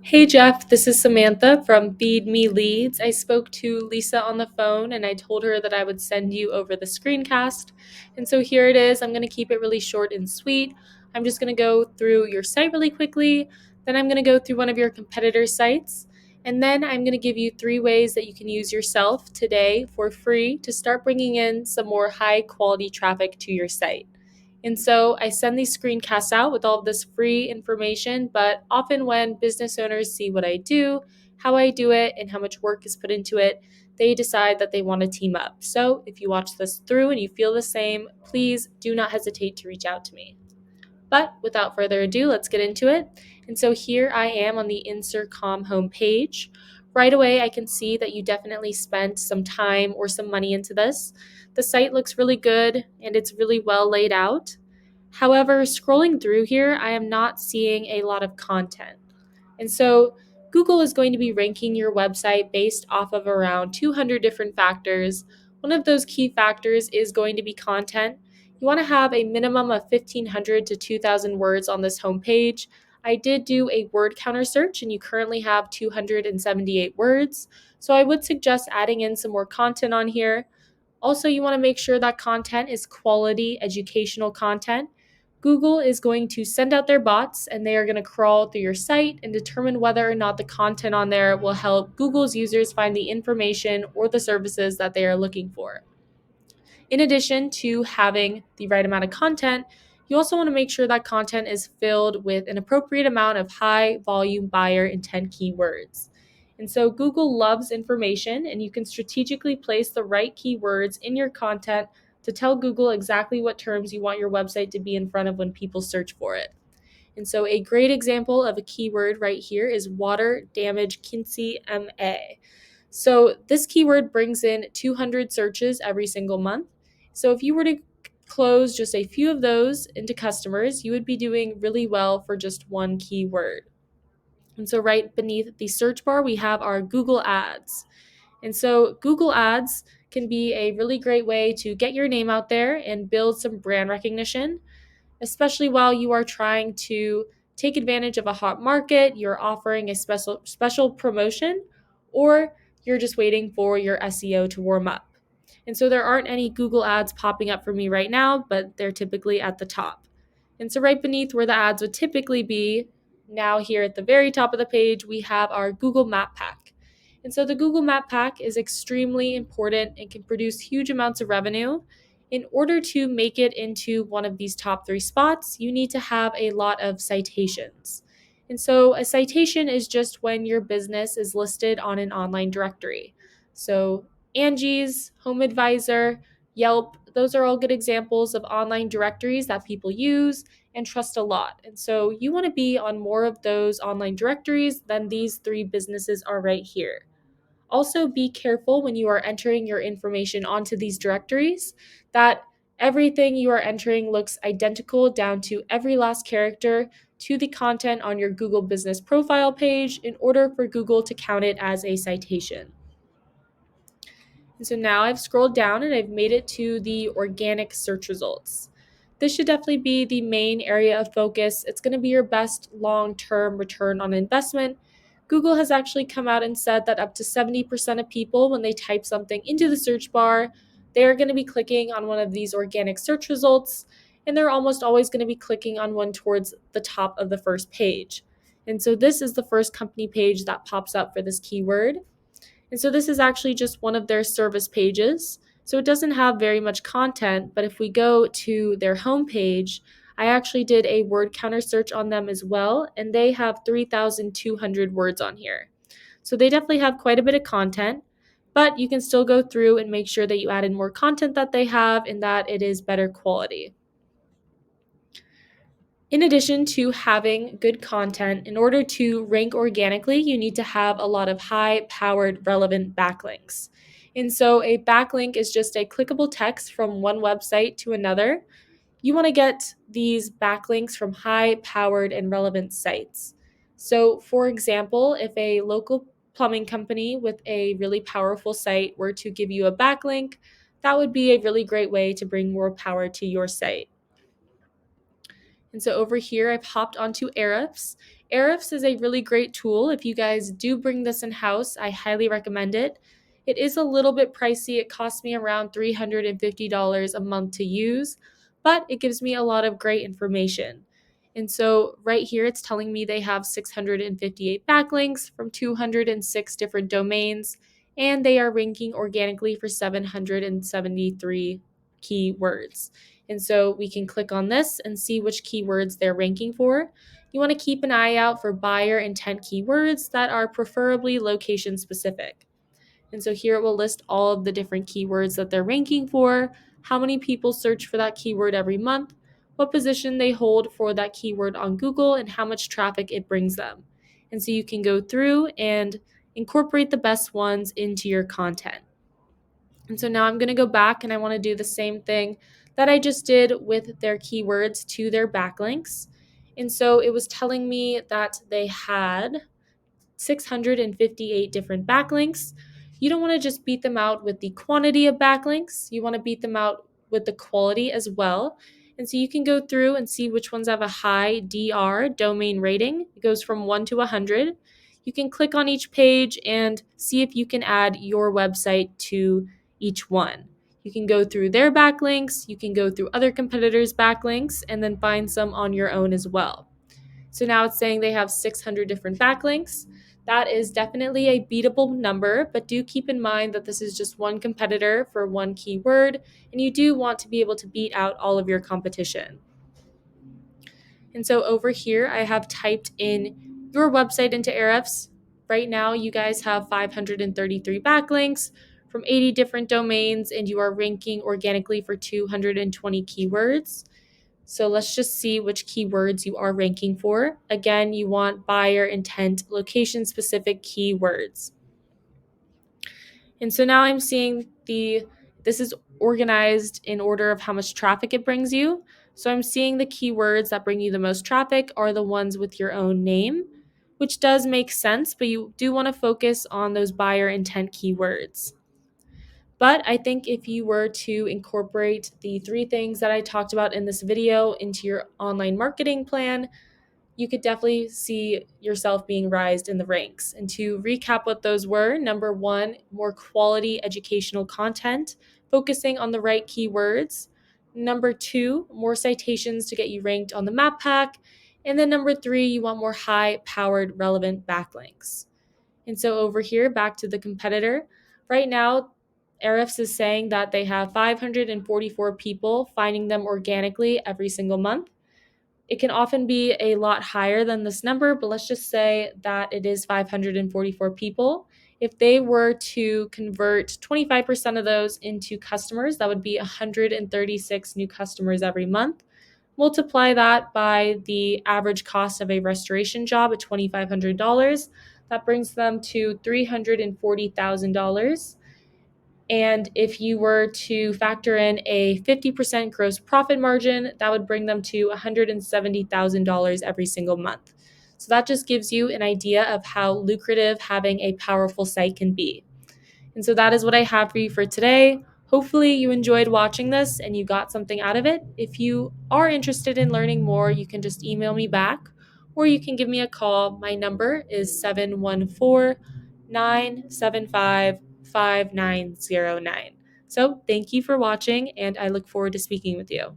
Hey Jeff, this is Samantha from Feed Me Leads. I spoke to Lisa on the phone and I told her that I would send you over the screencast. And so here it is. I'm going to keep it really short and sweet. I'm just going to go through your site really quickly. Then I'm going to go through one of your competitor sites. And then I'm going to give you 3 ways that you can use yourself today for free to start bringing in some more high quality traffic to your site. And so I send these screencasts out with all of this free information, but often when business owners see what I do, how I do it, and how much work is put into it, they decide that they want to team up. So if you watch this through and you feel the same, please do not hesitate to reach out to me. But without further ado, let's get into it. And so here I am on the Insurcomm homepage. Right away, I can see that you definitely spent some time or some money into this. The site looks really good and it's really well laid out. However, scrolling through here, I am not seeing a lot of content. And so Google is going to be ranking your website based off of around 200 different factors. One of those key factors is going to be content. You want to have a minimum of 1,500 to 2,000 words on this homepage. I did do a word counter search and you currently have 278 words. So I would suggest adding in some more content on here. Also, you want to make sure that content is quality educational content. Google is going to send out their bots and they are going to crawl through your site and determine whether or not the content on there will help Google's users find the information or the services that they are looking for. In addition to having the right amount of content, you also want to make sure that content is filled with an appropriate amount of high volume buyer intent keywords. And so Google loves information, and you can strategically place the right keywords in your content to tell Google exactly what terms you want your website to be in front of when people search for it. And so a great example of a keyword right here is water damage Quincy MA. So this keyword brings in 200 searches every single month. So if you were to close just a few of those into customers, you would be doing really well for just one keyword. And so right beneath the search bar, we have our Google Ads. And so Google Ads can be a really great way to get your name out there and build some brand recognition, especially while you are trying to take advantage of a hot market, you're offering a special promotion, or you're just waiting for your SEO to warm up. And so there aren't any Google ads popping up for me right now, but they're typically at the top. And so right beneath where the ads would typically be, now here at the very top of the page, we have our Google Map Pack. And so the Google Map Pack is extremely important and can produce huge amounts of revenue. In order to make it into one of these top 3 spots, you need to have a lot of citations. And so a citation is just when your business is listed on an online directory. So Angie's, Home Advisor, Yelp, those are all good examples of online directories that people use and trust a lot. And so you want to be on more of those online directories than these 3 businesses are right here. Also, be careful when you are entering your information onto these directories that everything you are entering looks identical down to every last character to the content on your Google Business Profile page in order for Google to count it as a citation. And so now I've scrolled down and I've made it to the organic search results. This should definitely be the main area of focus. It's going to be your best long-term return on investment. Google has actually come out and said that up to 70% of people, when they type something into the search bar, they are going to be clicking on one of these organic search results, and they're almost always going to be clicking on one towards the top of the first page. And so this is the first company page that pops up for this keyword. And so this is actually just one of their service pages. So it doesn't have very much content, but if we go to their homepage, I actually did a word counter search on them as well, and they have 3,200 words on here. So they definitely have quite a bit of content, but you can still go through and make sure that you add in more content that they have and that it is better quality. In addition to having good content, in order to rank organically, you need to have a lot of high powered relevant backlinks. And so a backlink is just a clickable text from one website to another. You want to get these backlinks from high powered and relevant sites. So, for example, if a local plumbing company with a really powerful site were to give you a backlink, that would be a really great way to bring more power to your site. And so over here, I've hopped onto Ahrefs. Ahrefs is a really great tool. If you guys do bring this in-house, I highly recommend it. It is a little bit pricey. It costs me around $350 a month to use, but it gives me a lot of great information. And so right here, it's telling me they have 658 backlinks from 206 different domains, and they are ranking organically for 773 keywords. And so we can click on this and see which keywords they're ranking for. You want to keep an eye out for buyer intent keywords that are preferably location specific. And so here it will list all of the different keywords that they're ranking for, how many people search for that keyword every month, what position they hold for that keyword on Google, and how much traffic it brings them. And so you can go through and incorporate the best ones into your content. And so now I'm going to go back and I want to do the same thing that I just did with their keywords to their backlinks. And so it was telling me that they had 658 different backlinks. You don't want to just beat them out with the quantity of backlinks. You want to beat them out with the quality as well. And so you can go through and see which ones have a high DR, domain rating. It goes from 1 to 100. You can click on each page and see if you can add your website to each one. You can go through their backlinks, you can go through other competitors' backlinks, and then find some on your own as well. So now it's saying they have 600 different backlinks. That is definitely a beatable number, but do keep in mind that this is just one competitor for one keyword, and you do want to be able to beat out all of your competition. And so over here, I have typed in your website into Ahrefs. Right now, you guys have 533 backlinks from 80 different domains, and you are ranking organically for 220 keywords. So let's just see which keywords you are ranking for. Again, you want buyer intent, location specific keywords. And so now I'm seeing this is organized in order of how much traffic it brings you. So I'm seeing the keywords that bring you the most traffic are the ones with your own name, which does make sense, but you do want to focus on those buyer intent keywords. But I think if you were to incorporate the 3 things that I talked about in this video into your online marketing plan, you could definitely see yourself being raised in the ranks. And to recap what those were, number 1, more quality educational content, focusing on the right keywords. Number 2, more citations to get you ranked on the map pack. And then number 3, you want more high-powered relevant backlinks. And so over here, back to the competitor. Right now, Ahrefs is saying that they have 544 people finding them organically every single month. It can often be a lot higher than this number, but let's just say that it is 544 people. If they were to convert 25% of those into customers, that would be 136 new customers every month. Multiply that by the average cost of a restoration job at $2,500. That brings them to $340,000. And if you were to factor in a 50% gross profit margin, that would bring them to $170,000 every single month. So that just gives you an idea of how lucrative having a powerful site can be. And so that is what I have for you for today. Hopefully you enjoyed watching this and you got something out of it. If you are interested in learning more, you can just email me back or you can give me a call. My number is 714-975-5909. So thank you for watching and I look forward to speaking with you.